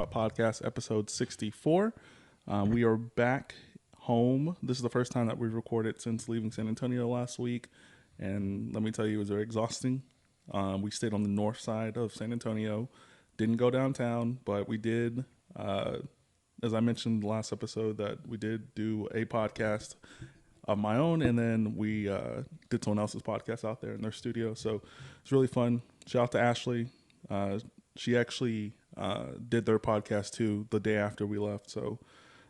podcast, episode 64. We are back home. This is the first time that we've recorded since leaving San Antonio last week. And let me tell you, it was very exhausting. We stayed on the north side of San Antonio. Didn't go downtown, but we did, as I mentioned last episode, that we did do a podcast of my own, and then we did someone else's podcast out there in their studio. So it's really fun. Shout out to Ashley. She actually did their podcast too the day after we left. So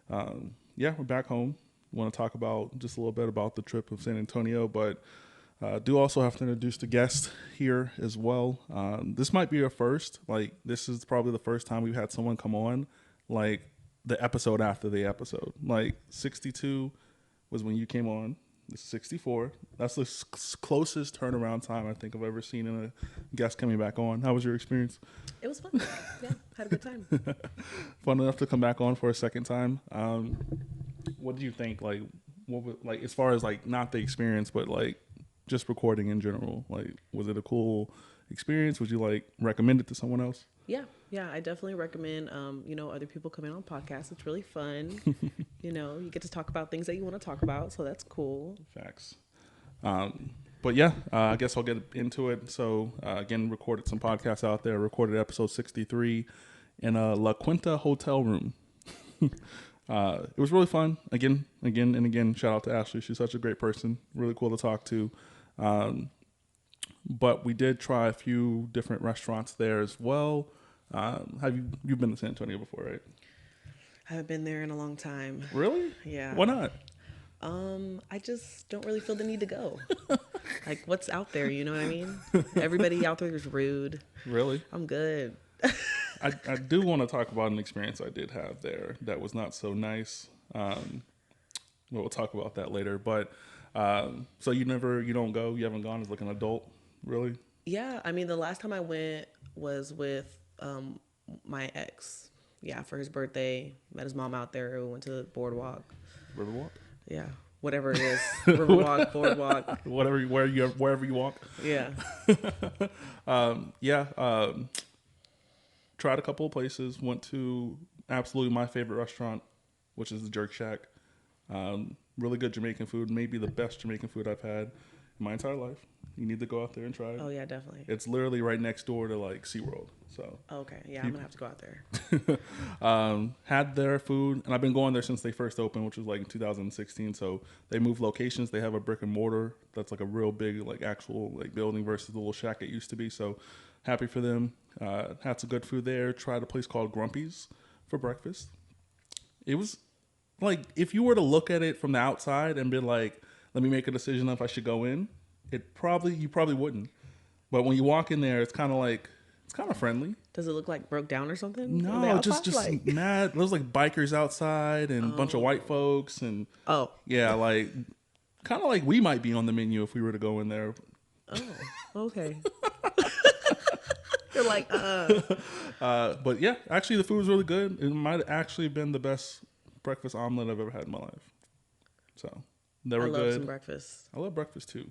we're back home. Want to talk about just a little bit about the trip of San Antonio, but do also have to introduce the guest here as well. This might be a first. Like, this is probably the first time we've had someone come on, like, the episode after the episode. Like, 62 was when you came on. This is 64. That's the closest turnaround time I think I've ever seen in a guest coming back on. How was your experience? It was fun. Yeah, had a good time. Fun enough to come back on for a second time. What do you think? Like, as far as like not the experience, but like just recording in general. Like, was it a cool experience? Would you like recommend it to someone else? Yeah, I definitely recommend, other people coming on podcasts. It's really fun. You get to talk about things that you want to talk about, so that's cool. Facts. But yeah, I guess I'll get into it. So again, recorded some podcasts out there. Recorded episode 63 in a La Quinta hotel room. It was really fun. Again, and again, shout out to Ashley. She's such a great person. Really cool to talk to. But we did try a few different restaurants there as well. Have you've been to San Antonio before, right? I haven't been there in a long time. Really? Yeah. Why not? I just don't really feel the need to go. Like, what's out there? You know what I mean? Everybody out there is rude. Really? I'm good. I do want to talk about an experience I did have there that was not so nice. We'll talk about that later. But so you don't go? You haven't gone as like an adult, really? Yeah, I mean, the last time I went was with my ex. Yeah, for his birthday. Met his mom out there. We went to the boardwalk. Riverwalk? Yeah, whatever it is. Riverwalk, boardwalk. Wherever you walk. Yeah. Tried a couple of places. Went to absolutely my favorite restaurant, which is the Jerk Shack. Really good Jamaican food. Maybe the best Jamaican food I've had in my entire life. You need to go out there and try it. Oh, yeah, definitely. It's literally right next door to like SeaWorld. So. Okay, yeah, I'm going to have to go out there. Had their food, and I've been going there since they first opened, which was like in 2016. So they moved locations. They have a brick and mortar that's like a real big, like actual like building versus the little shack it used to be. So happy for them. Had some good food there. Tried a place called Grumpy's for breakfast. It was like, if you were to look at it from the outside and be like, let me make a decision if I should go in, you probably wouldn't. But when you walk in there, it's kind of friendly. Does it look like broke down or something? No, just like mad. There's like bikers outside and a bunch of white folks and like kind of like we might be on the menu if we were to go in there. Oh, okay. You're like, But yeah, actually the food was really good. It might have actually been the best breakfast omelet I've ever had in my life. So they were good. I love some breakfast. I love breakfast too.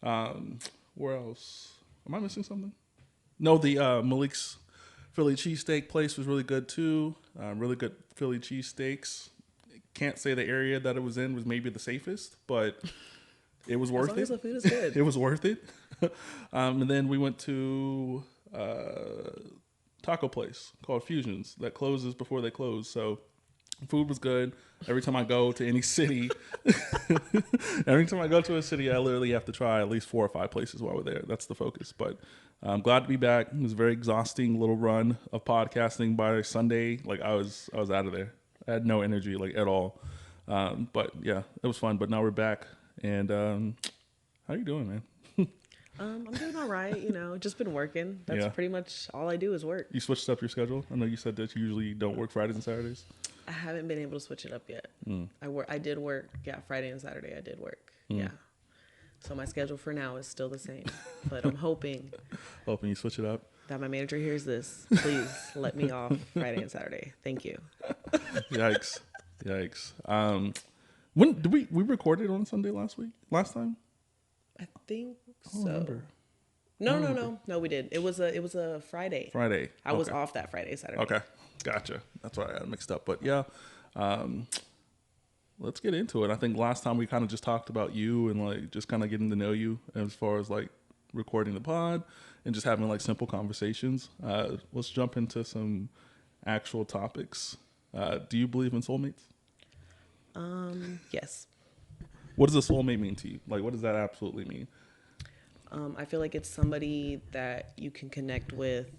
Where else? Am I missing something? No, the Malik's Philly cheesesteak place was really good too. Really good Philly cheesesteaks. Can't say the area that it was in was maybe the safest, but it was worth it. As long as the food is good. It was worth it. And then we went to taco place called Fusions that closes before they close. So food was good. Every time I go to any city, I literally have to try at least 4 or 5 places while we're there. That's the focus. But I'm glad to be back. It was a very exhausting little run of podcasting. By Sunday, like I was out of there. I had no energy like at all. But yeah, it was fun. But now we're back. And how you doing, man? I'm doing all right. Just been working. That's pretty much all I do is work. You switched up your schedule? I know you said that you usually don't work Fridays and Saturdays. I haven't been able to switch it up yet. I did work. Yeah, Friday and Saturday I did work. Yeah. So my schedule for now is still the same. But I'm hoping you switch it up. That my manager hears this. Please let me off Friday and Saturday. Thank you. Yikes. When did we recorded on Sunday last time? I think I don't remember. No, no, no, no. We did. It was a Friday. Friday. I was Okay. off that Friday, Saturday. Okay, gotcha. That's why I got mixed up. But yeah, um, let's get into it. I think last time we kind of just talked about you and like just kind of getting to know you as far as like recording the pod and just having like simple conversations. Let's jump into some actual topics. Do you believe in soulmates? Yes. What does a soulmate mean to you? Like, what does that absolutely mean? I feel like it's somebody that you can connect with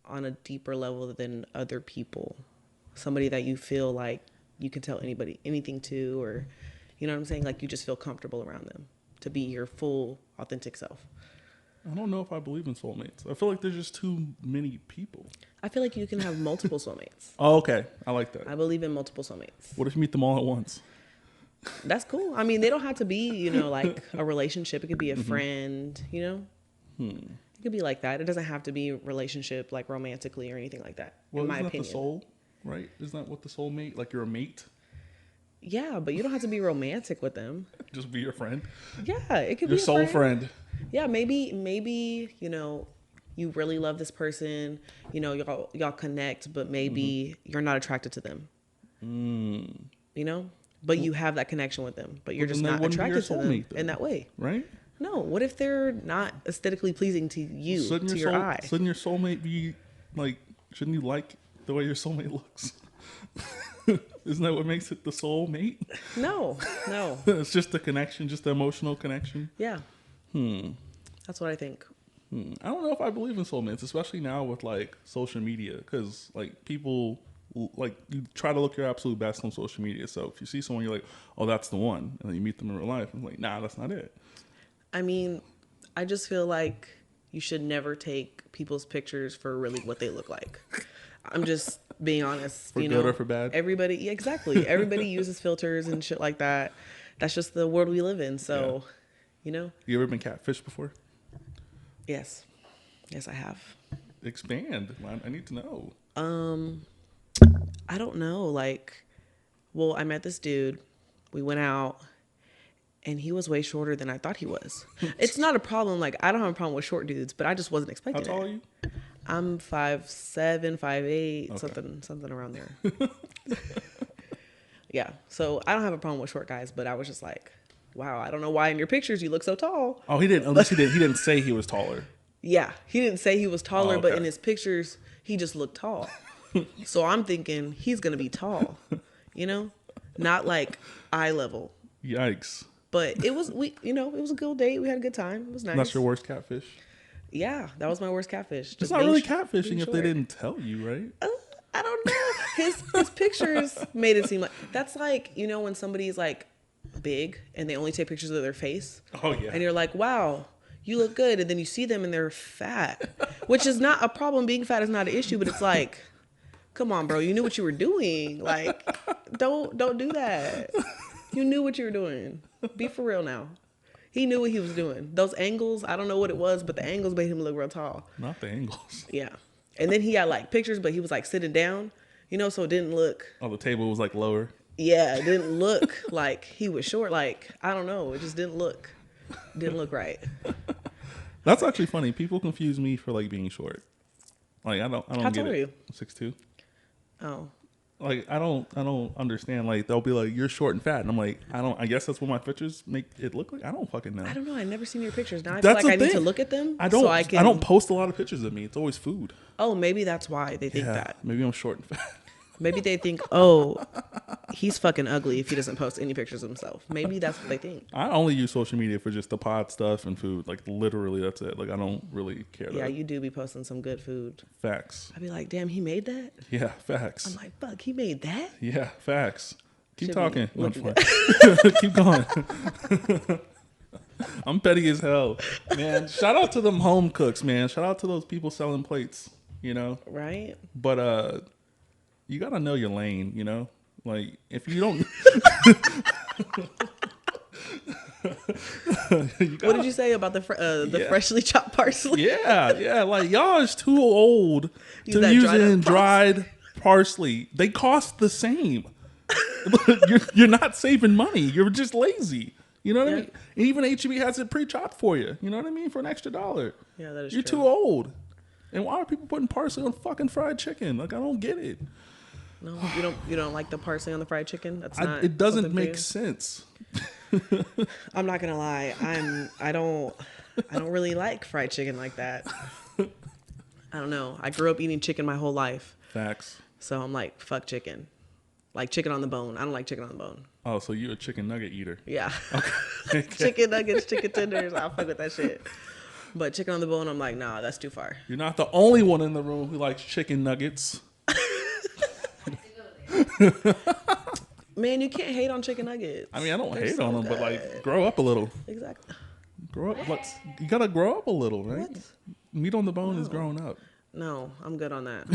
on a deeper level than other people. Somebody that you feel like you can tell anybody anything to, or you know what I'm saying? Like you just feel comfortable around them to be your full, authentic self. I don't know if I believe in soulmates. I feel like there's just too many people. I feel like you can have multiple soulmates. Oh, okay. I like that. I believe in multiple soulmates. What if you meet them all at once? That's cool. I mean, they don't have to be, like a relationship. It could be a friend, It could be like that. It doesn't have to be a relationship, like romantically or anything like that, Well, in my isn't that opinion. the soul, right? Isn't that what the soulmate, like you're a mate? Yeah, but you don't have to be romantic with them. Just be your friend? Yeah, it could Your be a soul friend. Yeah, maybe, you really love this person, y'all connect, but maybe you're not attracted to them. But you have that connection with them, but you're just then they not wouldn't be your attracted to them soulmate then. in that way. Right? No, what if they're not aesthetically pleasing to you, Shouldn't to your your soul, eye? shouldn't your soulmate be like? Shouldn't you like the way your soulmate looks? Isn't that what makes it the soulmate? No. It's just the connection, just the emotional connection. Yeah. That's what I think. I don't know if I believe in soulmates, especially now with like social media, because like people like you try to look your absolute best on social media. So if you see someone, you're like, oh, that's the one, and then you meet them in real life, and like, nah, that's not it. I mean, I just feel like you should never take people's pictures for really what they look like. I'm just being honest. For good or for bad? Everybody, exactly. Everybody uses filters and shit like that. That's just the world we live in. So, You ever been catfished before? Yes. Yes, I have. Expand. I need to know. I don't know. I met this dude. We went out. And he was way shorter than I thought he was. It's not a problem. Like, I don't have a problem with short dudes, but I just wasn't expecting it. How tall are you? I'm 5'7", 5'8", Okay. something around there. Yeah. So I don't have a problem with short guys, but I was just like, wow, I don't know why in your pictures you look so tall. Oh, he didn't. At least he didn't. He didn't say he was taller. Yeah. He didn't say he was taller, but okay. in his pictures, he just looked tall. So I'm thinking he's going to be tall, not like eye level. Yikes. But it was it was a good date. We had a good time. It was nice. That's your worst catfish? Yeah, that was my worst catfish. It's not really catfishing if they didn't tell you, right? I don't know. His pictures made it seem like that's like when somebody's like big and they only take pictures of their face. Oh yeah. And you're like, wow, you look good, and then you see them and they're fat, which is not a problem. Being fat is not an issue, but it's like, come on, bro, you knew what you were doing. Like, don't do that. You knew what you were doing. Be for real now. He knew what he was doing. Those angles, I don't know what it was, but the angles made him look real tall. Not the angles. Yeah. And then he had like pictures, but he was like sitting down, so it didn't look. Oh, the table was like lower. Yeah, it didn't look like he was short. Like, I don't know. It just didn't look right. That's actually funny. People confuse me for like being short. Like I don't How get tall it. are you? 6'2". Oh. Like I don't understand. Like they'll be like, you're short and fat, and I'm like, I guess that's what my pictures make it look like. I don't fucking know. I don't know. I've never seen your pictures. Now I That's feel like the I need to thing. look at them. I don't. So I don't post a lot of pictures of me. It's always food. Oh, maybe that's why they think that. Maybe I'm short and fat. Maybe they think, oh, he's fucking ugly if he doesn't post any pictures of himself. Maybe that's what they think. I only use social media for just the pod stuff and food. Like literally, that's it. Like I don't really care. Yeah, you do be posting some good food. Facts. I'd be like, damn, he made that? Yeah, facts. I'm like, fuck, he made that? Yeah, facts. Keep Should talking. be No, I'm looking fine. Keep going. I'm petty as hell, man. Shout out to them home cooks, man. Shout out to those people selling plates. Right? But you gotta know your lane. Like if you don't. What did you say about the freshly chopped parsley? Yeah. Like y'all is too old Use to that using dried dried parsley. They cost the same. You're not saving money. You're just lazy. You know what I Yeah. mean? And even HEB has it pre-chopped for you. You know what I mean? For an extra $1. Yeah, that is You're true. too old. And why are people putting parsley on fucking fried chicken? Like, I don't get it. No, you don't like the parsley on the fried chicken? That's not It doesn't something for make you? sense. I'm not gonna lie. I don't really like fried chicken like that. I don't know. I grew up eating chicken my whole life, Facts. so I'm like, fuck chicken. Like chicken on the bone. I don't like chicken on the bone. Oh, so you're a chicken nugget eater. Yeah. Okay. Chicken nuggets, chicken tenders. I'll fuck with that shit. But chicken on the bone, I'm like, nah, that's too far. You're not the only one in the room who likes chicken nuggets. Man, you can't hate on chicken nuggets. I mean, I don't They're hate so on them, but good. like, grow up a little. Exactly. Grow up. You gotta grow up a little, right? What? Meat on the bone is growing up. No, I'm good on that.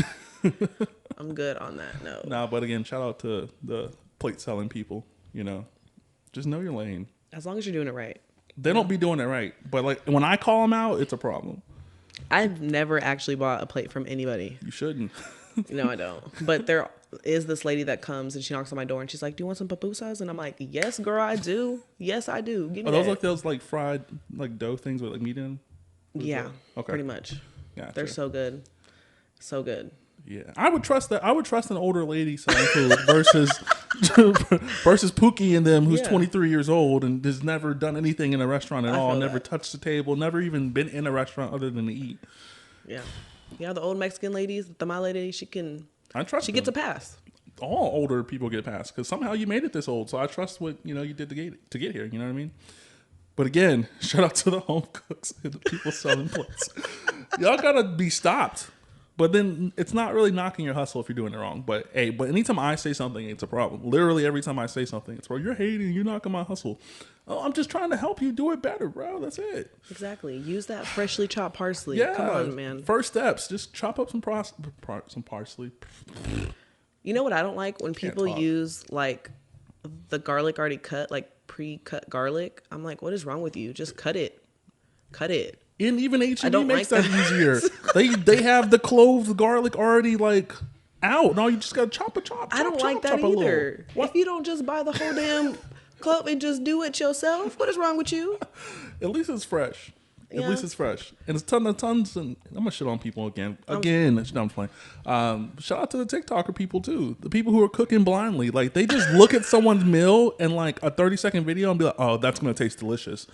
I'm good on that. No. Nah, but again, shout out to the plate selling people. You know, just know your lane. As long as you're doing it right. They don't be doing it right, but like when I call them out, it's a problem. I've never actually bought a plate from anybody. You shouldn't. No, I don't. But there is this lady that comes and she knocks on my door and she's like, "Do you want some pupusas?" And I'm like, "Yes, girl, I do. Yes, I do. Give me Are those that." like those like fried like dough things with like meat in? Yeah, Okay. pretty much. Gotcha. They're so good. So good. Yeah, I would trust that. I would trust an older lady selling food versus versus Pookie and them, who's Yeah. 23 years old and has never done anything in a restaurant at I all, feel never that. touched the table, never even been in a restaurant other than to eat. Yeah. Yeah, the old Mexican ladies, the my lady, she I trust. gets a them. pass. All older people get passed because somehow you made it this old. So I trust what you did to get here. You know what I mean? But again, shout out to the home cooks and the people selling plates. Y'all gotta be stopped. But then it's not really knocking your hustle if you're doing it wrong. But hey, anytime I say something, it's a problem. Literally every time I say something, it's, bro, you're hating, you're knocking my hustle. Oh, I'm just trying to help you do it better, bro. That's it. Exactly. Use that freshly chopped parsley. Yeah. Come on, man. First steps, just chop up some parsley. You know what I don't like? When people talk. use like the garlic already cut, like pre-cut garlic. I'm like, what is wrong with you? Just cut it. Cut it. And even H&E don't makes like that that. easier. They have the cloves, the garlic already like out. No, you just gotta chop. I don't like that either. If you don't just buy the whole damn clove and just do it yourself, what is wrong with you? At least it's fresh. At Yeah. least it's fresh. And it's tons, and I'm gonna shit on people again. No, I'm playing. Shout out to the TikToker people too. The people who are cooking blindly. Like they just look at someone's meal and like a 30-second video and be like, oh, that's gonna taste delicious.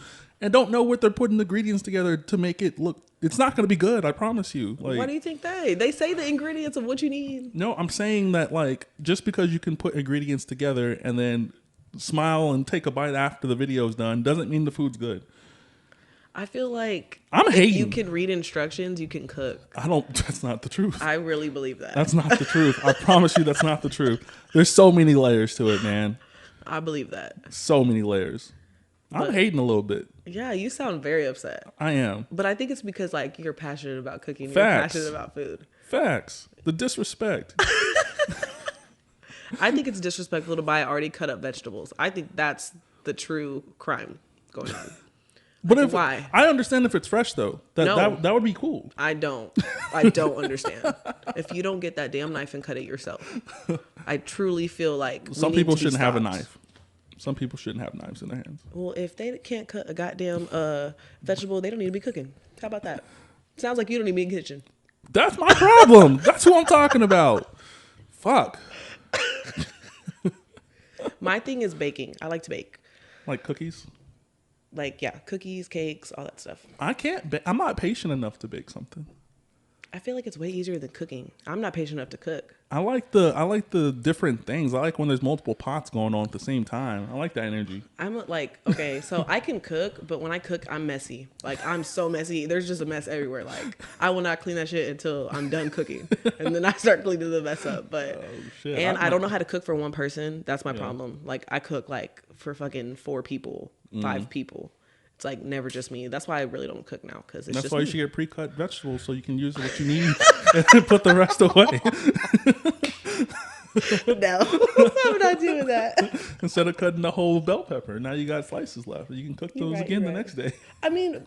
And don't know what they're putting the ingredients together to make it look. It's not gonna be good, I promise you. Like, Why do you think they say the ingredients of what you need? no, I'm saying that like just because you can put ingredients together and then smile and take a bite after the video's done doesn't mean the food's good. I feel like I'm if hating. you can read instructions, you can cook. That's not the truth. I really believe that. That's not the truth. I promise you that's not the truth. There's so many layers to it, man. I believe that. So many layers. I'm But- hating a little bit. Yeah, you sound very upset. I am. But I think it's because like you're passionate about cooking. You're Facts. passionate about food. Facts. The disrespect. I think it's disrespectful to buy already cut up vegetables. I think that's the true crime going on. But if Why? I understand if it's fresh though. No. That would be cool. I don't understand. If you don't get that damn knife and cut it yourself, I truly feel like we Some need people to be shouldn't have a stopped. knife. Some people shouldn't have knives in their hands. Well, if they can't cut a goddamn vegetable, they don't need to be cooking. How about that? Sounds like you don't need to be in the kitchen. That's my problem. That's who I'm talking about. Fuck. My thing is baking. I like to bake. Like cookies. Like, yeah, cookies, cakes, all that stuff. I can't. I'm not patient enough to bake something. I feel like it's way easier than cooking. I'm not patient enough to cook. I like the different things. I like when there's multiple pots going on at the same time. I like that energy. I'm like, okay, so I can cook, but when I cook, I'm messy. Like, I'm so messy. There's just a mess everywhere. Like, I will not clean that shit until I'm done cooking. And then I start cleaning the mess up. But, shit. and I'm I don't not- know how to cook for one person. That's my problem. Like, I cook like for fucking 4 people, 5 people. It's like never just me. That's why I really don't cook now. Cause it's That's just why you me. should get pre-cut vegetables so you can use what you need and put the rest away No, I'm not doing that. instead of cutting the whole bell pepper. Now you got slices left. You can cook those right, again you're the right. next day. I mean,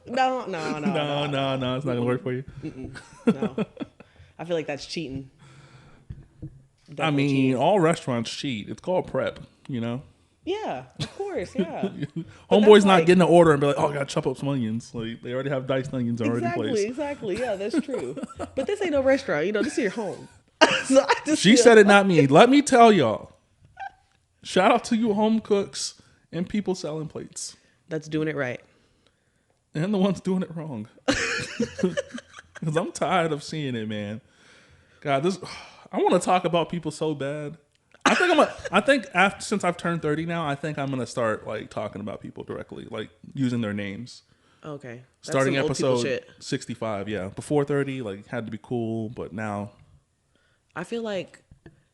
no. No, it's not gonna work for you. No. I feel like that's cheating. I Definitely mean, cheating. all restaurants cheat. It's called prep. You know, Yeah, of course, yeah. But that's Homeboy's not like getting an order and be like, oh, I gotta chop up some onions. Like they already have diced onions already exactly, placed. exactly. Yeah, that's true. But this ain't no restaurant. You know, this is your home. So I just She feel said it, like not me. Let me tell y'all. Shout out to you home cooks and people selling plates. that's doing it right. And the ones doing it wrong. Because I'm tired of seeing it, man. God, this I want to talk about people so bad. I think after since I've turned 30 now, I think I'm gonna start like talking about people directly, like using their names. Okay, that's Starting some old people episode shit. 65, yeah. Before 30, like had to be cool, but now I feel like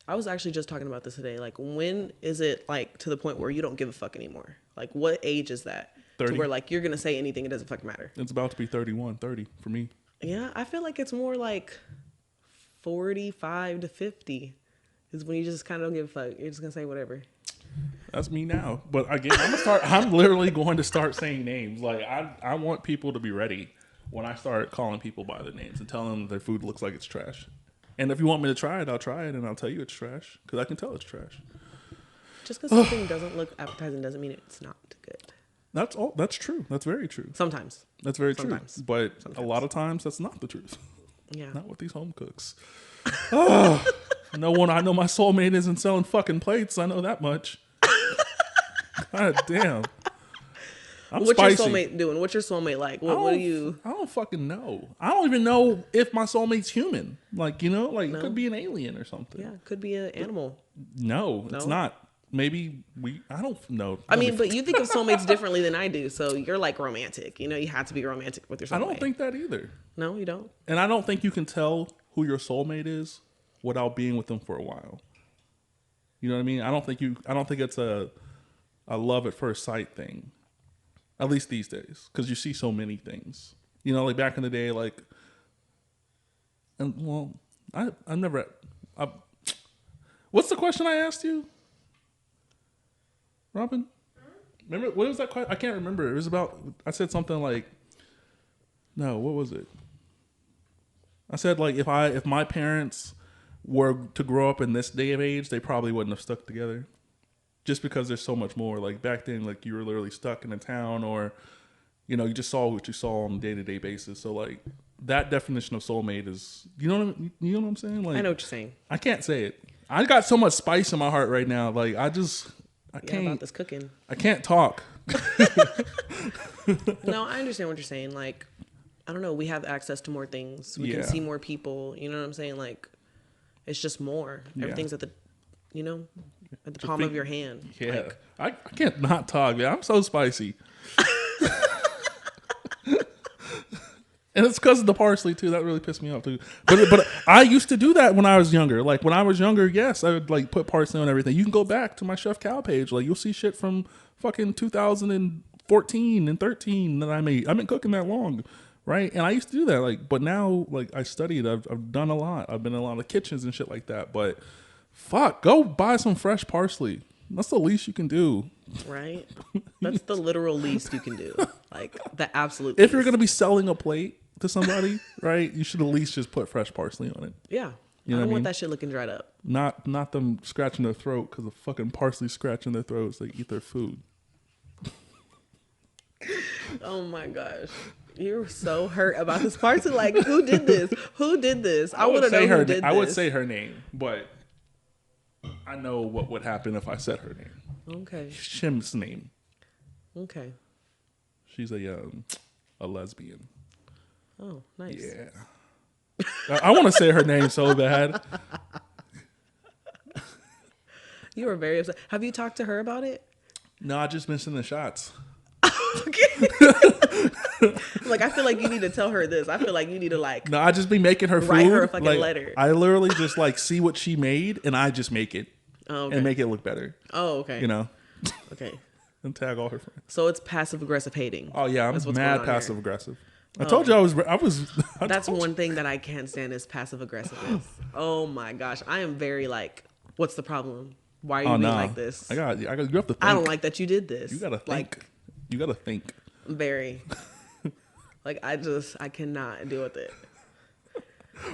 I was actually just talking about this today. Like, when is it like to the point where you don't give a fuck anymore? Like, what age is that? To 30. where like you're gonna say anything, it doesn't fucking matter. It's about to be 31, 30 for me. Yeah, I feel like it's more like 45 to 50 is when you just kind of don't give a fuck. You're just gonna say whatever. That's me now. But again, I'm literally going to start saying names. Like I want people to be ready when I start calling people by their names and telling them their food looks like it's trash. And if you want me to try it, I'll try it and I'll tell you it's trash because I can tell it's trash. Just because something doesn't look appetizing doesn't mean it's not good. That's all. That's true. That's very true. Sometimes. That's very Sometimes. true. But Sometimes. a lot of times that's not the truth. Yeah. Not with these home cooks. Oh, no one. I know my soulmate isn't selling fucking plates. I know that much. God damn. I'm What's spicy. your soulmate doing? What's your soulmate like? What do you? I don't fucking know. I don't even know if my soulmate's human. Like, like it No. could be an alien or something. Yeah, could be an animal. No, it's No? not. Maybe I don't know. I mean, but you think of soulmates differently than I do. So you're like romantic. You know, you have to be romantic with your soulmate. I don't think that either. No, you don't. And I don't think you can tell who your soulmate is without being with them for a while. You know what I mean? I don't think it's a love at first sight thing. At least these days, because you see so many things. Like back in the day, like, and well, I never. What's the question I asked you, Robin? Remember what was that question? I can't remember. It was about. I said something like, no, what was it? I said like if my parents were to grow up in this day of age, they probably wouldn't have stuck together. Just because there's so much more. Like back then, like you were literally stuck in a town, or you just saw what you saw on a day-to-day basis. So like that definition of soulmate is, you know what I'm saying? Like I know what you're saying. I can't say it. I got so much spice in my heart right now. Like I Yeah, can't. about this cooking. I can't talk. No, I understand what you're saying. Like, I don't know. We have access to more things. We Yeah. can see more people. You know what I'm saying? Like, it's just more. Yeah. Everything's at the Just palm of your hand. Yeah, Like, I can't not talk, man. I'm so spicy. And it's because of the parsley too. That really pissed me off too. But I used to do that when I was younger. Like when I was younger, yes, I would like put parsley on everything. You can go back to my Chef Cal page. Like you'll see shit from fucking 2014 and 13 that I made. I've been cooking that long, right? And I used to do that. Like, but now like I studied. I've done a lot. I've been in a lot of kitchens and shit like that. But fuck, go buy some fresh parsley. That's the least you can do. right? That's the literal least you can do. Like, the absolute If you're least. gonna be selling a plate to somebody, right, you should at least just put fresh parsley on it. Yeah. You know I what I don't mean? want that shit looking dried up. Not them scratching their throat because of fucking parsley scratching their throats. They eat their food. Oh my gosh. You're so hurt about this parsley. Like, who did this? Who did this? I want to know who did this. I would say her name, but I know what would happen if I said her name. Okay. Shim's name. Okay. She's a lesbian. Oh, nice. Yeah. I want to say her name so bad. You were very upset. Have you talked to her about it? No, I just mentioned the shots. Okay. Like, I feel like you need to tell her this. I feel like you need to like No, I just be making her food. write her a fucking like, letter. I literally just like see what she made and I just make it okay. and make it look better. Oh, okay. Okay. And tag all her friends. So it's passive aggressive hating. Oh yeah, I'm That's what's mad going on here. passive aggressive. I told you I was. That's one thing that I can't stand is passive aggressiveness. Oh my gosh. I am very like, what's the problem? Why are you being no. like this? I got. You have to think. I don't like that you did this. You gotta think. Like, You gotta think. very. Like, I cannot deal with it.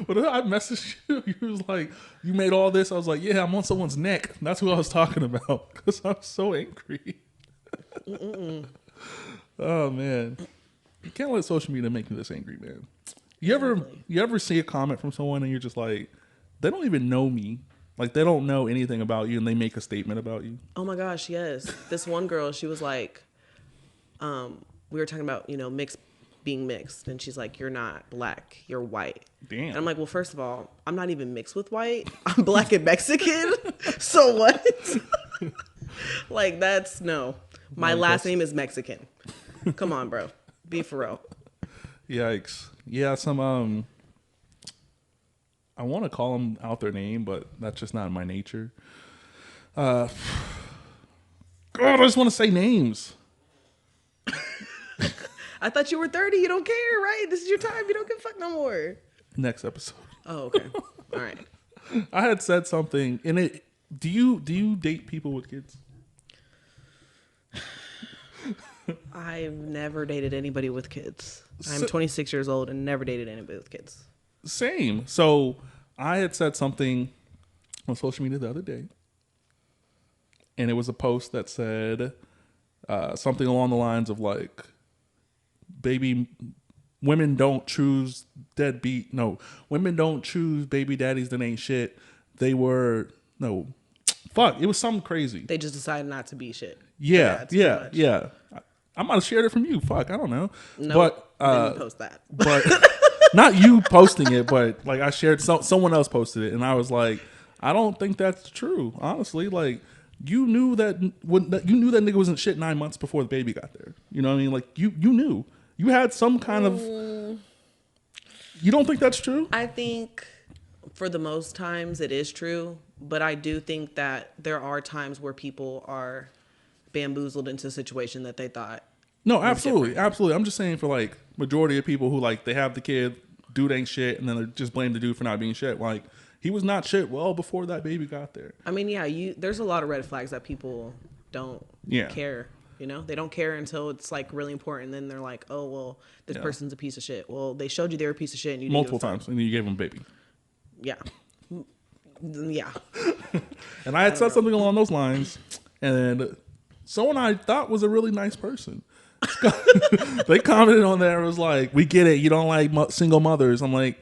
But I messaged you. You was like, you made all this. I was like, yeah, I'm on someone's neck. That's who I was talking about because I'm so angry. Oh man, you can't let social media make me this angry, man. Exactly. You ever see a comment from someone and you're just like, they don't even know me. Like they don't know anything about you and they make a statement about you. Oh my gosh, yes. This one girl, she was like, we were talking about, mixed being mixed. And she's like, you're not black, you're white. And I'm Damn. like, well, first of all, I'm not even mixed with white. I'm black and Mexican. So what? Like, that's no. My Like last that's name is Mexican. Come on, bro. Be for real. yikes. Yeah, some I want to call them out their name, but that's just not my nature. Uh, God, I just want to say names. I thought you were 30. You don't care, right? This is your time. You don't give a fuck no more. Next episode. Oh, okay. All right. I had said something, and it. Do you date people with kids? I've never dated anybody with kids. I'm So- 26 years old and never dated anybody with kids. Same. So I had said something on social media the other day, and it was a post that said something along the lines of like, "Baby, women don't choose deadbeat. No, women don't choose baby daddies that ain't shit. They were no, fuck. It was something crazy. They just decided not to be shit. Yeah, That's pretty much. yeah. I might have shared it from you. Fuck, I don't know. Nope, But didn't post that. but not you posting it, but like I shared someone else posted it, and I was like, I don't think that's true. Honestly, like you knew that you knew that nigga wasn't shit 9 months before the baby got there. You know what I mean? Like you knew you had some kind of. You don't think that's true? I think for the most times it is true, but I do think that there are times where people are bamboozled into a situation that they thought. No, absolutely, absolutely. I'm just saying for like majority of people who like they have the kid, dude ain't shit, and then they just blame the dude for not being shit. Like he was not shit well before that baby got there. I mean, yeah, there's a lot of red flags that people don't Yeah. care. They don't care until it's like really important. Then they're like, oh, well, this Yeah. person's a piece of shit. Well, they showed you they were a piece of shit and you didn't Multiple give a fuck. times, and then you gave him a baby. Yeah. Yeah. And I had said something along those lines, and someone I thought was a really nice person. They commented on there. It was like, "We get it. You don't like single mothers." I'm like,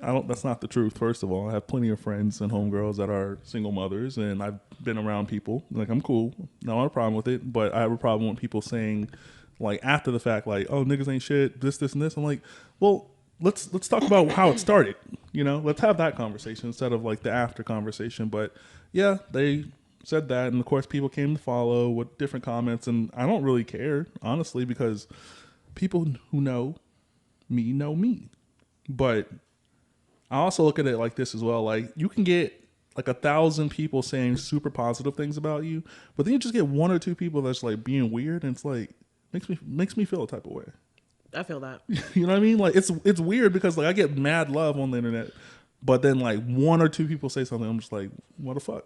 I don't. That's not the truth. First of all, I have plenty of friends and homegirls that are single mothers, and I've been around people. Like, I'm cool. No, I have a problem with it. But I have a problem with people saying, like, after the fact, like, "Oh, niggas ain't shit. This, and this." I'm like, well, let's talk about how it started. Let's have that conversation instead of like the after conversation. But yeah, they said that, and of course, people came to follow with different comments, and I don't really care, honestly, because people who know me. But I also look at it like this as well. Like you can get like 1,000 people saying super positive things about you, but then you just get one or two people that's like being weird, and it's like makes me feel a type of way. I feel that. You know what I mean? Like it's weird because like I get mad love on the internet, but then like one or two people say something, I'm just like, what the fuck?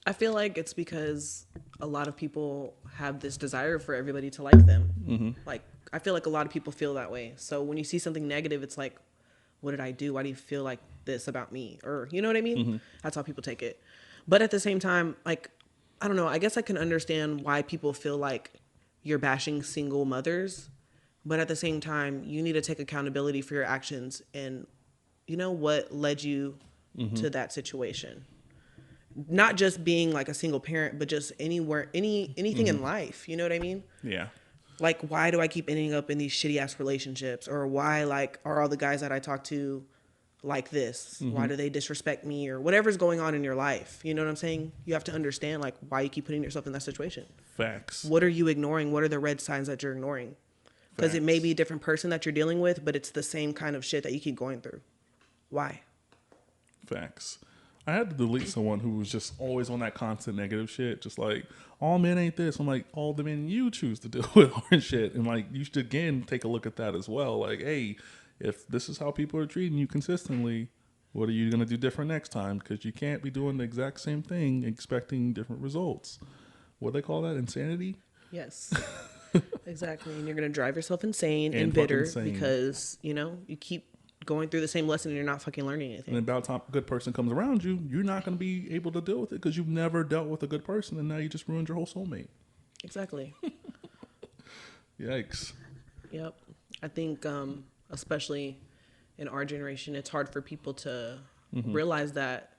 I feel like it's because a lot of people have this desire for everybody to like them. Mm-hmm. Like, I feel like a lot of people feel that way. So when you see something negative, it's like, what did I do? Why do you feel like this about me? Or, you know what I mean? Mm-hmm. That's how people take it. But at the same time, like, I don't know. I guess I can understand why people feel like you're bashing single mothers. But at the same time, you need to take accountability for your actions and, what led you to that situation. Not just being like a single parent, but just anything in life. You know what I mean? Yeah. Like, why do I keep ending up in these shitty ass relationships? Or why like are all the guys that I talk to like this? Why do they disrespect me? Or whatever's going on in your life. You know what I'm saying? You have to understand like why you keep putting yourself in that situation. Facts. What are you ignoring? What are the red signs that you're ignoring? Because it may be a different person that you're dealing with, but it's the same kind of shit that you keep going through. Why? Facts. I had to delete someone who was just always on that constant negative shit. Just like, all men ain't this. I'm like, all the men you choose to deal with aren't shit. And like, you should again take a look at that as well. Like, hey, if this is how people are treating you consistently, what are you going to do different next time? Because you can't be doing the exact same thing expecting different results. What do they call that? Insanity? Yes. Exactly. And you're going to drive yourself insane And and bitter fucking insane. because, you keep going through the same lesson and you're not fucking learning And anything. about time a good person comes around you, you're not going to be able to deal with it because you've never dealt with a good person, and now you just ruined your whole soulmate. Exactly. Yikes. Yep. I think, especially in our generation, it's hard for people to realize that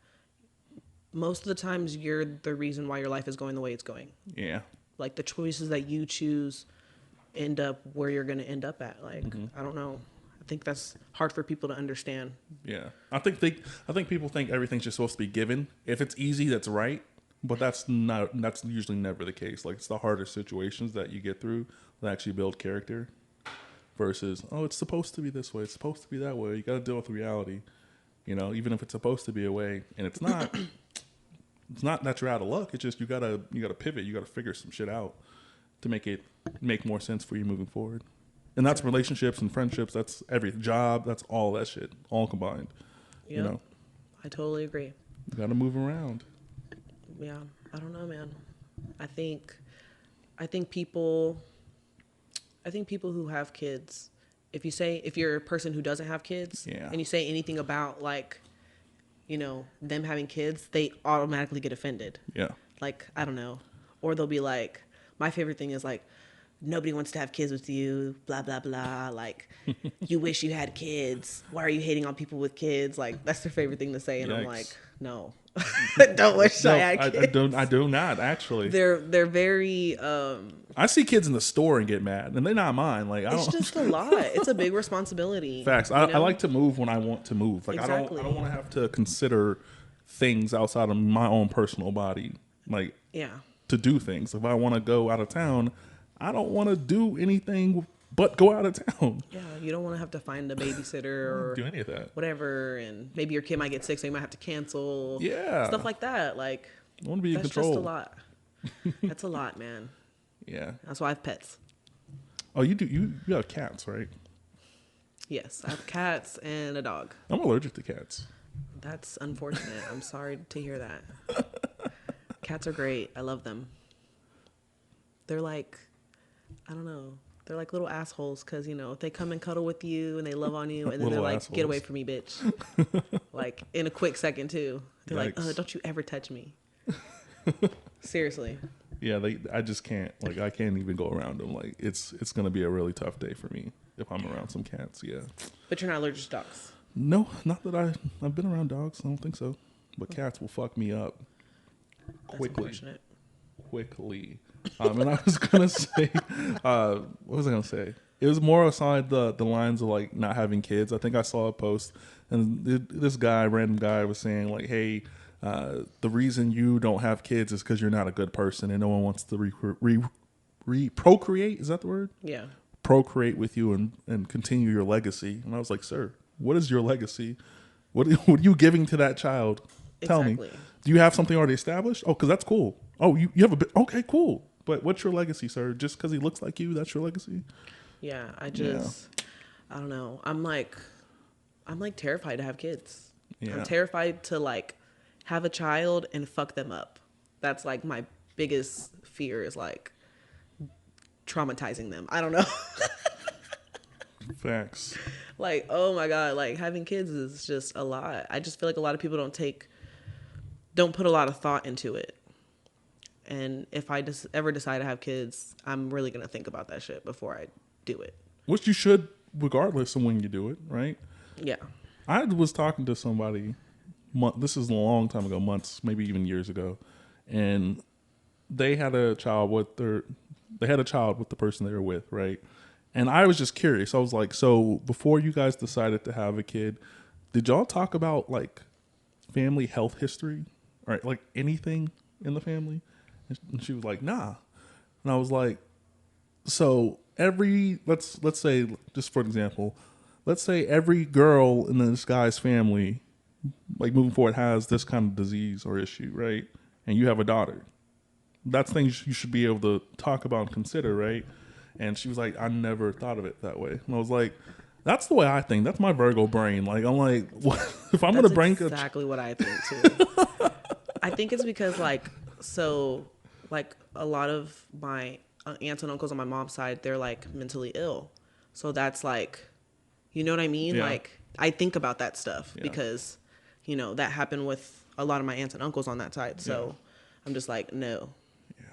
most of the times you're the reason why your life is going the way it's going. Yeah. Like the choices that you choose end up where you're going to end up at. Like, I don't know. I think that's hard for people to understand. Yeah. I think people think everything's just supposed to be given. If it's easy, that's right. But that's usually never the case. Like, it's the harder situations that you get through that actually build character versus, oh, it's supposed to be this way, it's supposed to be that way. You got to deal with reality. You know, even if it's supposed to be a way and it's not, it's not that you're out of luck. It's just you gotta pivot. You gotta figure some shit out to make more sense for you moving forward. And that's relationships and friendships. That's every job. That's all that shit, all combined. Yep. You know, I totally agree. you gotta move around. Yeah. I don't know, man. I think people who have kids, if you're a person who doesn't have kids, Yeah. and you say anything about like, them having kids, they automatically get offended. Yeah. Like, I don't know. Or they'll be like, my favorite thing is like, nobody wants to have kids with you, blah, blah, blah. Like, you wish you had kids. Why are you hating on people with kids? Like, that's their favorite thing to say. And I'm Yikes. like, no, don't wish I had kids. I do not actually. They're very, I see kids in the store and get mad, and they're not mine. Like, I it's don't. just a lot. It's a big responsibility. Facts. you I know? like to move when I want to move. Like, Exactly. I don't want to have to consider things outside of my own personal body. Like, Yeah. to do things. If I want to go out of town, I don't want to do anything but go out of town. Yeah. You don't want to have to find a babysitter or Do any of that. whatever. And maybe your kid might get sick, so you might have to cancel. Yeah. Stuff like that. Like, I want to be in that's control. just a lot. That's a lot, man. Yeah. That's why I have pets. Oh, you do. You have cats, right? Yes. I have cats and a dog. I'm allergic to cats. That's unfortunate. I'm sorry to hear that. Cats are great. I love them. They're like, I don't know. They're like little assholes because, they come and cuddle with you and they love on you. And then they're Little like, assholes. get away from me, bitch. Like, in a quick second, too. They're like, Yikes. don't you ever touch me. Seriously. Yeah, I just can't. Like, I can't even go around them. Like, it's gonna be a really tough day for me if I'm around some cats. Yeah. But you're not allergic to dogs. No, not that I've been around dogs. I don't think so. But cats will fuck me up That's quickly. unfortunate. Quickly. And I was gonna say, what was I gonna say? It was more aside the lines of like not having kids. I think I saw a post, and this random guy, was saying like, "Hey, the reason you don't have kids is because you're not a good person, and no one wants to procreate. Is that the word? Yeah. Procreate with you and continue your legacy." And I was like, "Sir, what is your legacy? What are you giving to that child? Tell me. Exactly. Do you have something already established? Oh, because that's cool. Oh, you have a bit. Okay, cool. But what's your legacy, sir? Just because he looks like you, that's your legacy?" Yeah. I don't know. I'm like terrified to have kids. Yeah. I'm terrified to like have a child and fuck them up. That's like my biggest fear is like traumatizing them. I don't know. Facts. Like, oh my God, like having kids is just a lot. I just feel like a lot of people don't put a lot of thought into it. And if I just ever decide to have kids, I'm really going to think about that shit before I do it. Which you should, regardless of when you do it, right? Yeah. I was talking to somebody, this is a long time ago, months, maybe even years ago, and they had a child with the person they were with, right? And I was just curious. I was like, so before you guys decided to have a kid, did y'all talk about like family health history, or like anything in the family? And she was like, nah. And I was like, so let's say, just for example, let's say every girl in this guy's family, like moving forward, has this kind of disease or issue, right? And you have a daughter. That's things you should be able to talk about and consider, right? And she was like, I never thought of it that way. And I was like, that's the way I think. That's my Virgo brain. Like, I'm like, what? If I'm going to bring exactly what I think too. I think it's because like a lot of my aunts and uncles on my mom's side, they're like mentally ill. So that's like You know what I mean? Yeah. Like, I think about that stuff Yeah. because, you know, that happened with a lot of my aunts and uncles on that side. So Yeah. I'm just like, no, Yeah.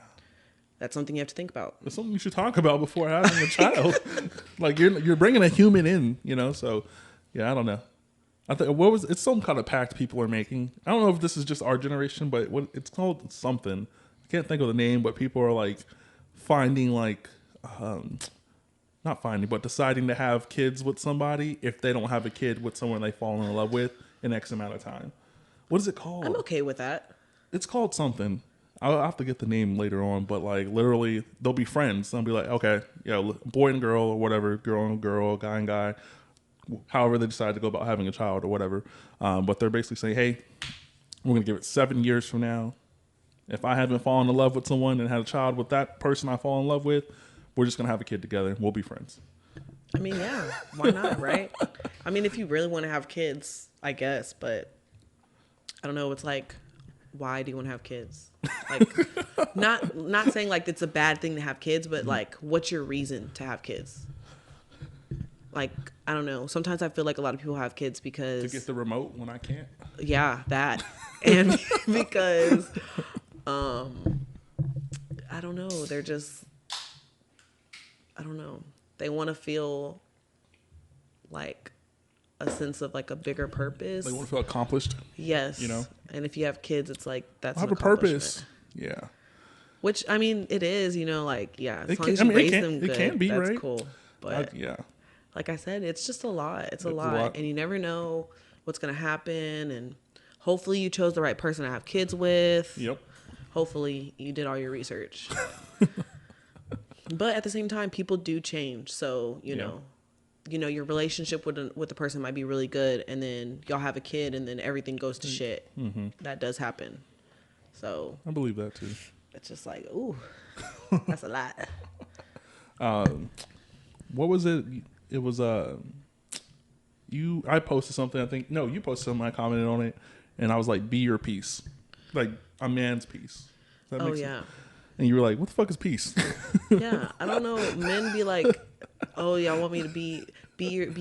that's something you have to think about. It's something you should talk about before having a child. Like you're bringing a human in, you know. So yeah, I don't know. I think it's some kind of pact people are making. I don't know if this is just our generation, but it's called something. I can't think of the name, but people are like finding like not finding, but deciding to have kids with somebody if they don't have a kid with someone they fall in love with in X amount of time. What is it I'm called? okay with that. It's called something. I'll have to get the name later on, but like literally, they'll be friends. They'll be like, okay, yeah, boy and girl or whatever, girl and girl, guy and guy, however they decide to go about having a child or whatever. But they're basically saying, hey, we're gonna give it 7 years from now. If I haven't fallen in love with someone and had a child with that person I fall in love with, we're just gonna have a kid together. We'll be friends. I mean, yeah, why not, right? I mean, if you really want to have kids, I guess, but I don't know. It's like, why do you want to have kids? Like, not saying like it's a bad thing to have kids, but like, what's your reason to have kids? Like, I don't know. Sometimes I feel like a lot of people have kids because To get the remote when I can't. yeah, that, and because I don't know. They're just, I don't know. They want to feel like a sense of like a bigger purpose. They want to feel accomplished. Yes. You know? And if you have kids, it's like that's I have an a purpose. accomplishment. Yeah. Which I mean, it is. You know, like yeah, as It long can- as I you mean, it raise can- them it good, can be, that's right? cool. But Yeah. like I said, it's just a lot. It's a It's a lot, lot. and you never know what's gonna happen. And hopefully, you chose the right person to have kids with. Yep. Hopefully, you did all your research. But at the same time, people do change. So you know, your relationship with the person might be really good, and then y'all have a kid, and then everything goes to shit. Mm-hmm. That does happen. So I believe that too. it's just like, ooh, that's a lot. What was it? It was I posted something. I think no, you posted something. I commented on it, and I was like, "Be your peace," like a man's peace. Does that Oh make sense? yeah. And you were like, "What the fuck is peace?" Yeah, I don't know. Men be like, "Oh, y'all want me to be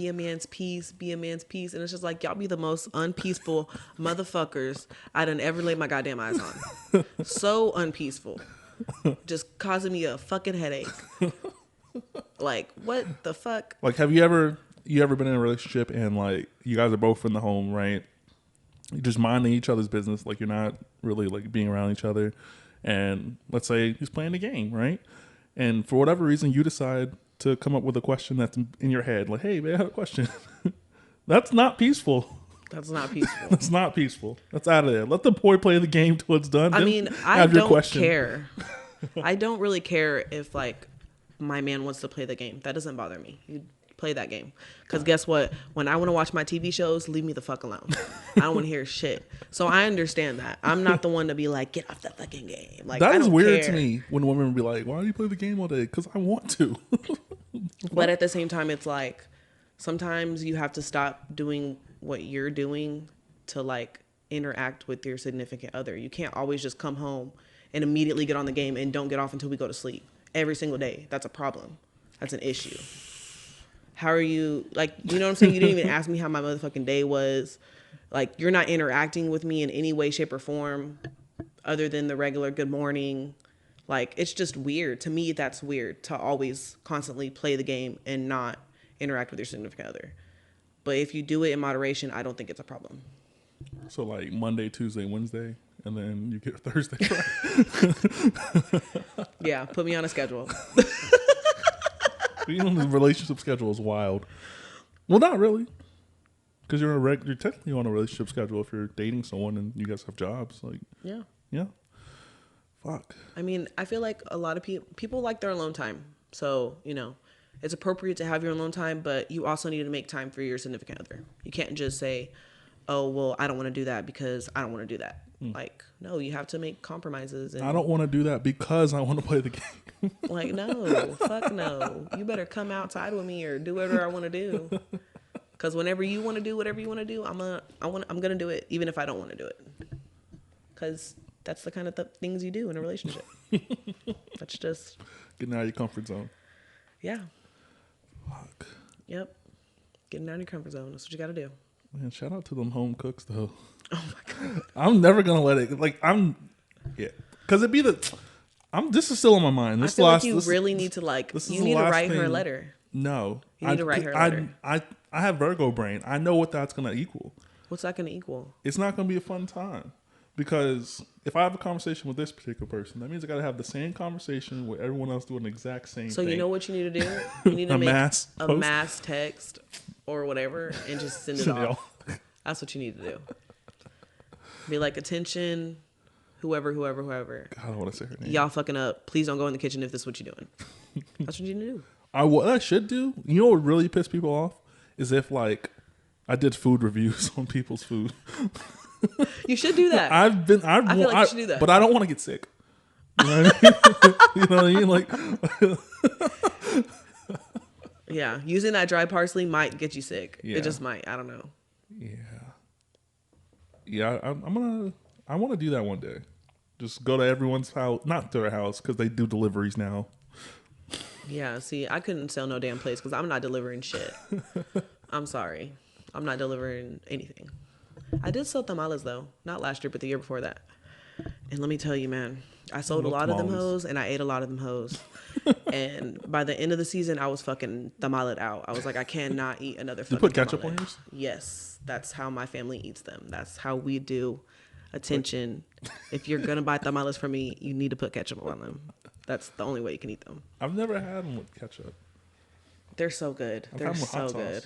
a man's peace, be a man's peace," and it's just like y'all be the most unpeaceful motherfuckers I done ever laid my goddamn eyes on. So unpeaceful, just causing me a fucking headache. Like, what the fuck? Like, have you ever been in a relationship and like you guys are both in the home, right? You're just minding each other's business, like you're not really like being around each other. And let's say he's playing the game, right? And for whatever reason, you decide to come up with a question that's in your head, like, "Hey, man, I have a question." That's not peaceful. That's not peaceful. That's not peaceful. That's out of there. Let the boy play the game till it's done. I then mean, I have your don't question. care. I don't really care if like my man wants to play the game. That doesn't bother me. You play that game. Because guess what? When I want to watch my TV shows, leave me the fuck alone. I don't want to hear shit. So I understand that. I'm not the one to be like, get off the fucking game. Like, That I is don't weird care. to me when women will be like, "Why do you play the game all day?" Because I want to. But at the same time, it's like sometimes you have to stop doing what you're doing to like interact with your significant other. You can't always just come home and immediately get on the game and don't get off until we go to sleep every single day. That's a problem. That's an issue. How are you, like, you know what I'm saying? You didn't even ask me how my motherfucking day was. Like, you're not interacting with me in any way, shape, or form other than the regular good morning. Like, it's just weird. To me, that's weird to always constantly play the game and not interact with your significant other. But if you do it in moderation, I don't think it's a problem. So like Monday, Tuesday, Wednesday, and then you get Thursday, Friday. Yeah, put me on a schedule. You know, the relationship schedule is wild. Well, not really, because you're technically on a relationship schedule if you're dating someone and you guys have jobs. Like, Yeah. yeah, fuck. I mean, I feel like a lot of people like their alone time. So, you know, it's appropriate to have your alone time, but you also need to make time for your significant other. You can't just say, "Oh, well, I don't want to do that because I don't want to do that." Like, no, you have to make compromises. And I don't want to do that because I want to play the game. like, no, fuck no. You better come outside with me or do whatever I want to do. Because whenever you want to do whatever you want to do, I'm gonna do it, even if I don't want to do it. Because that's the kind of things you do in a relationship. That's just Getting out of your comfort zone. yeah. Fuck. Yep. Getting out of your comfort zone. That's what you got to do. Man, shout out to them home cooks though. Oh my god. I'm never gonna let it. Yeah, because it'd be this is still on my mind. I This feel like last. you This, really need to this is you the need to last write her a thing. letter. No, You need to write her a letter. I have Virgo brain. I know what that's gonna equal. What's that going to equal? It's not gonna be a fun time because if I have a conversation with this particular person, that means I gotta have the same conversation with everyone else doing the exact same So thing. you know what you need to do? You need to A make mass a post? mass text or whatever and just send it Send it off. That's what you need to do. Be like, attention, whoever. God, I don't want to say her name. Y'all fucking up. Please don't go in the kitchen if this is what you're doing. That's what you need to do. What I should do, you know what would really piss people off? Is if like I did food reviews on people's food. You should do that. I feel like you should do that. But I don't want to get sick. You know what I mean? You know what I mean? Like, Yeah, using that dry parsley might get you sick. Yeah. It just might. I don't know. yeah. I want to do that one day. Just go to everyone's house, not their house, because they do deliveries now. Yeah, see, I couldn't sell no damn place because I'm not delivering shit. I'm sorry. I'm not delivering anything. I did sell tamales, though. Not last year, but the year before that. And let me tell you, man, I sold a lot of them hoes, and I ate a lot of them hoes. And by the end of the season, I was fucking tamaled out. I was like, I cannot eat another fucking You put ketchup tamale. on yours? Yes, that's how my family eats them. That's how we do. Attention, if you're gonna buy tamales from me, you need to put ketchup on them. That's the only way you can eat them. I've never had them with ketchup. They're so good. I've They're had them with so hot sauce. good.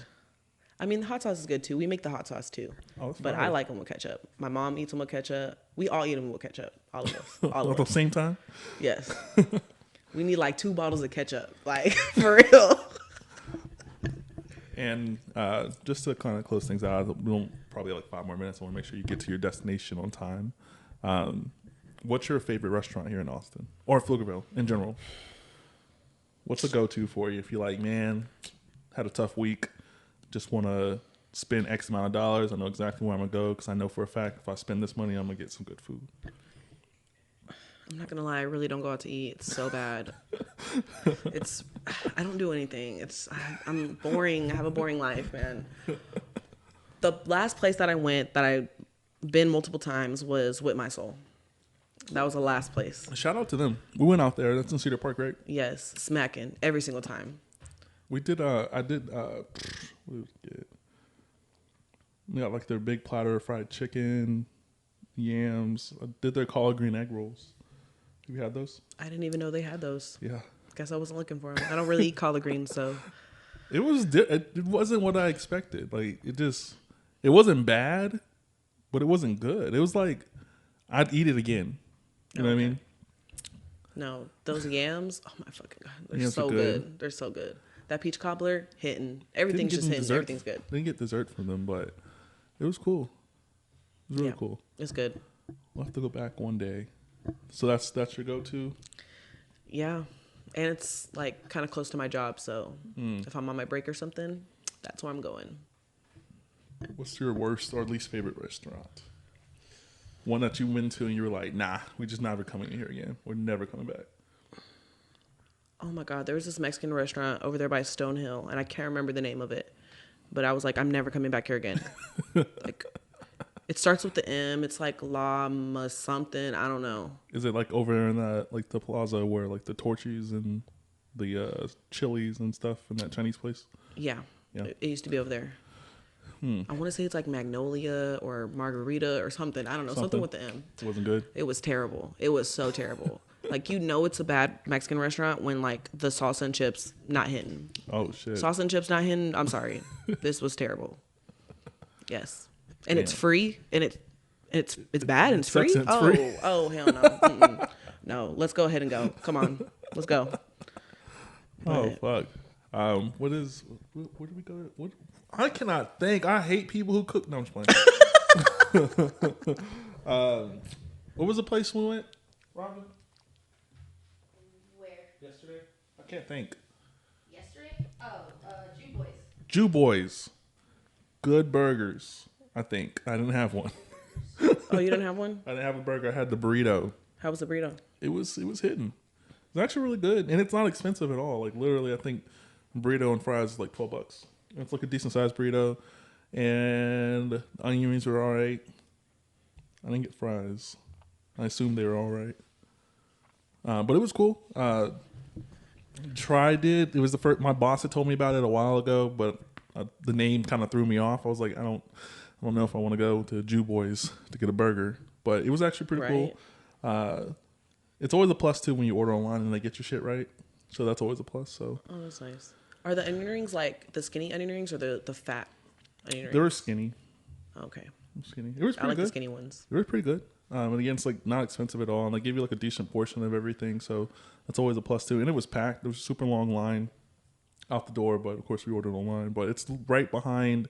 I mean, the hot sauce is good too. We make the hot sauce too. Oh, that's But fire. I like them with ketchup. My mom eats them with ketchup. We all eat them with ketchup. All of us. All At of the us. same time? Yes. We need like 2 bottles of ketchup. Like, for real. And just to kind of close things out, we don't probably like 5 more minutes. I want to make sure you get to your destination on time. What's your favorite restaurant here in Austin or Pflugerville in general? What's a go-to for you if you're like, man, had a tough week, just want to spend X amount of dollars. I know exactly where I'm gonna go because I know for a fact if I spend this money, I'm gonna get some good food. I'm not gonna lie, I really don't go out to eat. It's so bad. I don't do anything. I'm boring. I have a boring life, man. The last place that I went that I've been multiple times was With My Soul. That was the last place. Shout out to them. We went out there. That's in Cedar Park, right? Yes, smacking every single time. We did. What did we get? We got like their big platter of fried chicken, yams. I did their collard green egg rolls. Have you had those? I didn't even know they had those. Yeah. Guess I wasn't looking for them. I don't really eat collard greens, so It was. It wasn't what I expected. Like it wasn't bad, but it wasn't good. It was like I'd eat it again. You know what I mean? no. Those yams, oh my fucking god, they're Yams so are good. good. They're so good. That peach cobbler hitting. Everything's just any hitting. dessert. Everything's good. Didn't get dessert from them, but it was cool. It was really Yeah. cool. It's good. We'll have to go back one day. So that's your go-to. Yeah, and it's like kind of close to my job, so if I'm on my break or something, that's where I'm going. What's your worst or least favorite restaurant? One that you went to and you were like, nah, we just never coming in here again. We're never coming back. Oh my god, there was this Mexican restaurant over there by Stonehill, and I can't remember the name of it, but I was like, I'm never coming back here again. Like, it starts with the M. It's like La something. I don't know. Is it like over in that like the plaza where like the Torchies and the Chili's and stuff in that Chinese place? Yeah, Yeah. It used to be over there. I want to say it's like Magnolia or Margarita or something. I don't know. Something with the M. It wasn't good. It was terrible. It was so terrible. Like, you know it's a bad Mexican restaurant when, like, the salsa and chips not hitting. Oh shit. Salsa and chips not hitting. I'm sorry. This was terrible. Yes. And it's Damn. free. And it's bad and it's free? sucks and it's free. Oh, hell no. Mm-mm. No, let's go ahead and go. Come on. Let's go. Oh fuck. Where did we go? What? I cannot think. I hate people who cook. No, I'm just playing. What was the place we went, Robin? Where? Yesterday? I can't think. Yesterday? Oh, Jew Boys. Jew Boys. Good burgers. I think. I didn't have one. Oh, you didn't have one? I didn't have a burger. I had the burrito. How was the burrito? It was hitting. It's actually really good, and it's not expensive at all. Like literally, I think burrito and fries is like $12. It's like a decent sized burrito, and the onion rings were all right. I didn't get fries. I assumed they were all right, but it was cool. Tried it. It was the first. My boss had told me about it a while ago, but the name kind of threw me off. I was like, I don't know if I want to go to Jew Boys to get a burger, but it was actually pretty cool. It's always a plus too when you order online and they get your shit right. So that's always a plus. So that's nice. Are the onion rings like the skinny onion rings or the fat onion rings? they were skinny. Okay. Skinny. It was pretty I like good. the skinny ones. They were pretty good. And again, it's like not expensive at all, and they give you like a decent portion of everything. So that's always a plus too. And it was packed. There was a super long line out the door, but of course we ordered online. But it's right behind.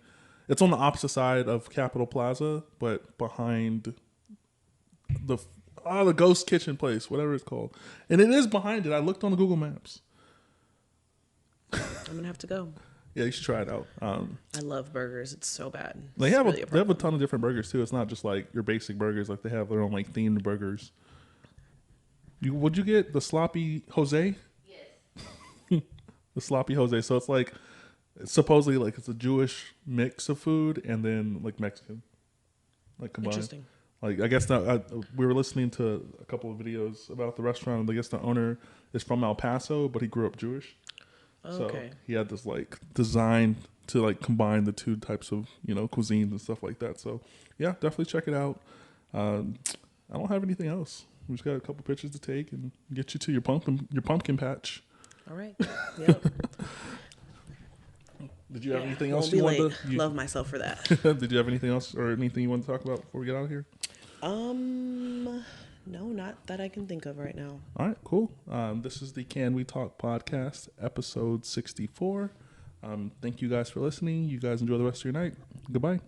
It's on the opposite side of Capitol Plaza, but behind the ghost kitchen place, whatever it's called. And it is behind it. I looked on the Google Maps. I'm gonna have to go. Yeah, you should try it out. I love burgers. It's so bad. They It's have really they have a ton of different burgers too. It's not just like your basic burgers. Like they have their own like themed burgers. Would you get the sloppy Jose? Yes. The sloppy Jose. So it's like supposedly like it's a Jewish mix of food and then like Mexican, like combined. Interesting. Like I guess we were listening to a couple of videos about the restaurant. And I guess the owner is from El Paso, but he grew up Jewish. Okay. So he had this like design to like combine the two types of cuisines and stuff like that. So yeah, definitely check it out. I don't have anything else. We just got a couple pictures to take and get you to your pumpkin patch. All right. Yep. Did you have anything else Won't you be wanted late. to? Love myself for that. Did you have anything else or anything you want to talk about before we get out of here? No, not that I can think of right now. All right, cool. This is the Can We Talk podcast, episode 64. Thank you guys for listening. You guys enjoy the rest of your night. Goodbye.